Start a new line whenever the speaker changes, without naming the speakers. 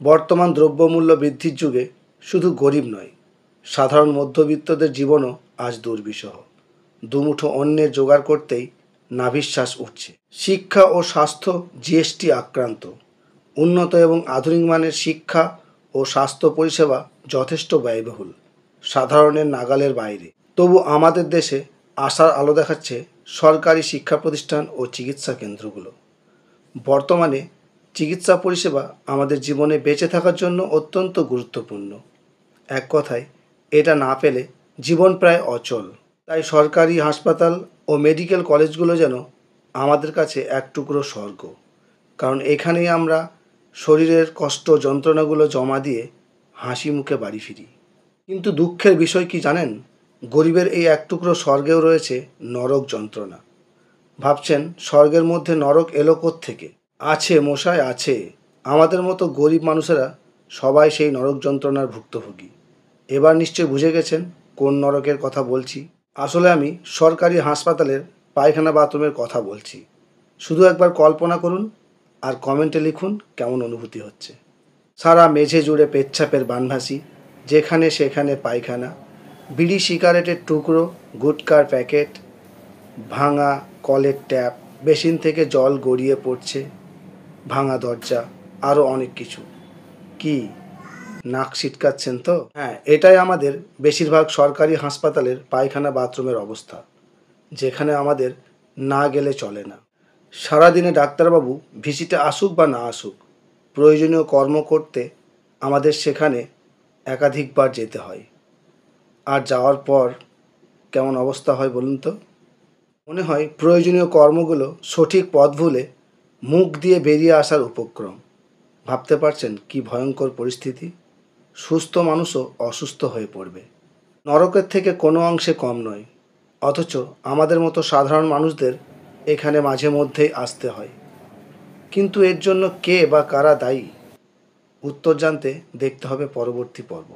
বর্তমান দ্রব্যমূল্য বৃদ্ধির যুগে শুধু গরিব নয়, সাধারণ মধ্যবিত্তদের জীবনও আজ দুর্বিষহ। দুমুঠো অন্নের জোগাড় করতেই নাভিশ্বাস উঠছে। শিক্ষা ও স্বাস্থ্য জিএসটি আক্রান্ত। উন্নত এবং আধুনিক মানের শিক্ষা ও স্বাস্থ্য পরিষেবা যথেষ্ট ব্যয়বহুল, সাধারণের নাগালের বাইরে। তবু আমাদের দেশে আশার আলো দেখাচ্ছে সরকারি শিক্ষা প্রতিষ্ঠান ও চিকিৎসা কেন্দ্রগুলো। বর্তমানে চিকিৎসা পরিষেবা আমাদের জীবনে বেঁচে থাকার জন্য অত্যন্ত গুরুত্বপূর্ণ। এক কথায়, এটা না পেলে জীবন প্রায় অচল। তাই সরকারি হাসপাতাল ও মেডিকেল কলেজগুলো যেন আমাদের কাছে এক টুকরো স্বর্গ, কারণ এখানেই আমরা শরীরের কষ্ট যন্ত্রণাগুলো জমা দিয়ে হাসি মুখে বাড়ি ফিরি। কিন্তু দুঃখের বিষয় কি জানেন? গরিবের এই এক টুকরো স্বর্গেও রয়েছে নরক যন্ত্রণা। ভাবছেন স্বর্গের মধ্যে নরক এলো কোত্থেকে? আছে মশাই, আছে। আমাদের মতো গরিব মানুষেরা সবাই সেই নরক যন্ত্রণার ভুক্তভোগী। এবার নিশ্চয় বুঝে গেছেন কোন নরকের কথা বলছি। আসলে আমি সরকারি হাসপাতালের পায়খানা বাথরুমের কথা বলছি। শুধু একবার কল্পনা করুন আর কমেন্টে লিখুন কেমন অনুভূতি হচ্ছে। সারা মেঝে জুড়ে পেচ্ছাপের বানভাসি, যেখানে সেখানে পায়খানা, বিড়ি সিগারেটের টুকরো, গুটকার প্যাকেট, ভাঙা কলের ট্যাপ, বেসিন থেকে জল গড়িয়ে পড়ছে, ভাঙা দরজা, আরও অনেক কিছু। কি নাক ছিটকাচ্ছেন তো? হ্যাঁ, এটাই আমাদের বেশিরভাগ সরকারি হাসপাতালের পায়খানা বাথরুমের অবস্থা, যেখানে আমাদের না গেলে চলে না। সারাদিনে ডাক্তারবাবু ভিজিটে আসুক বা না আসুক, প্রয়োজনীয় কর্ম করতে আমাদের সেখানে একাধিকবার যেতে হয়। আর যাওয়ার পর কেমন অবস্থা হয় বলুন তো? মনে হয় প্রয়োজনীয় কর্মগুলো সঠিক পথ ভুলে মুখ দিয়ে বেরিয়ে আসার উপক্রম। ভাবতে পারছেন কি ভয়ঙ্কর পরিস্থিতি? সুস্থ মানুষও অসুস্থ হয়ে পড়বে। নরকের থেকে কোনো অংশে কম নয়, অথচ আমাদের মতো সাধারণ মানুষদের এখানে মাঝে মধ্যেই আসতে হয়। কিন্তু এর জন্য কে বা কারা দায়ী? উত্তর জানতে দেখতে হবে পরবর্তী পর্ব।